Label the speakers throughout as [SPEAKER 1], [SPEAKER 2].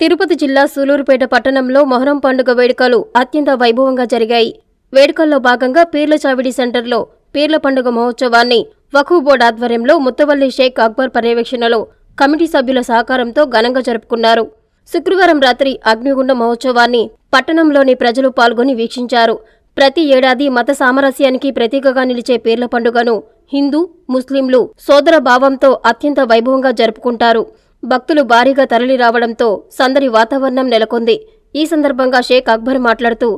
[SPEAKER 1] తిరుపతి జిల్లా సూలూరుపేట పట్టణంలో మొహరం పండుగ వేడుకలు అత్యంత వైభవంగా జరిగాయి. వేడుకల్లో భాగంగా పీర్ల చావిడి సెంటర్లో పీర్ల పండుగ మహోత్సవాన్ని వఖఫ్ బోర్డు ఆధ్వర్యంలో ముత్తవల్లి షేక్ అక్బర్ పర్యవేక్షణలో కమిటీ సభ్యుల సహకారంతో ఘనంగా జరుపుకున్నారు. శుక్రవారం రాత్రి అగ్నిగుండ మహోత్సవాన్ని పట్టణంలోని ప్రజలు పాల్గొని వీక్షించారు. ప్రతి ఏడాది మత సామరస్యానికి ప్రతీకగా నిలిచే పీర్ల పండుగను హిందూ, ముస్లింలు సోదర భావంతో అత్యంత వైభవంగా జరుపుకుంటారు. భక్తులు భారీగా తరలి రావడంతో సందడి వాతావరణం నెలకొంది. ఈ సందర్భంగా షేక్ అక్బర్ మాట్లాడుతూ,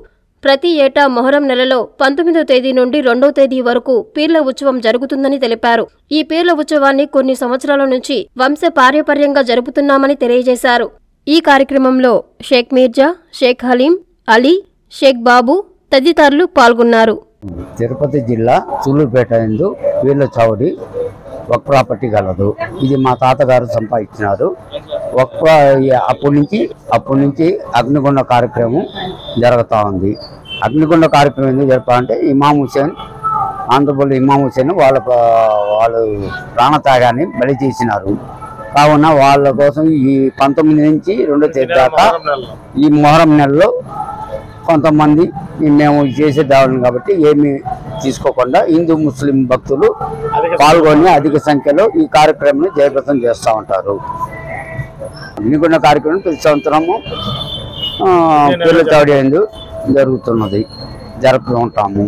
[SPEAKER 1] ప్రతి ఏటా మొహరం నెలలో 19వ తేదీ నుండి 2వ తేదీ వరకు పీర్ల ఉత్సవం జరుగుతుందని తెలిపారు. ఈ పీర్ల ఉత్సవాన్ని కొన్ని సంవత్సరాల నుంచి వంశపార్యపర్యంగా జరుపుతున్నామని తెలియజేశారు. ఈ కార్యక్రమంలో షేక్ మీర్జా, షేక్ హలీం, అలీ, షేక్ బాబు తదితరులు పాల్గొన్నారు.
[SPEAKER 2] తిరుపతి జిల్లా సూలూరుపేట యందు పీర్ల చావడి ఒక ప్రాపర్టీ గలదు. ఇది మా తాతగారు సంపాదించినారు. అప్పటి నుంచి అగ్నిగుండ కార్యక్రమం జరుగుతూ ఉంది. అగ్నిగుండ కార్యక్రమం ఎందుకు జరపాలంటే ఇమాం హుసేన్, ఆంధ్రప్రదేశ్ ఇమాం హుసేన్ వాళ్ళు ప్రాణత్యాగాన్ని బలి చేసినారు. కావున వాళ్ళ కోసం ఈ 19 నుంచి 2వ తేదీ దాకా ఈ మొహరం నెలలో కొంతమంది మేము చేసే దావడం కాబట్టి ఏమీ తీసుకోకుండా హిందూ ముస్లిం భక్తులు పాల్గొని అధిక సంఖ్యలో ఈ కార్యక్రమాన్ని జయప్రదం చేస్తూ ఉంటారు. అగ్నిగుండ కార్యక్రమం ప్రతి సంవత్సరము పీర్ల చావడి యందు జరుపుతూ ఉంటాము.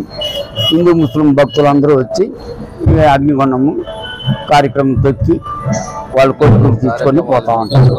[SPEAKER 2] హిందూ ముస్లిం భక్తులందరూ వచ్చి అగ్నిగుండము కార్యక్రమం తొక్కి వాళ్ళ కోరికలు తీసుకొని పోతా ఉంటారు.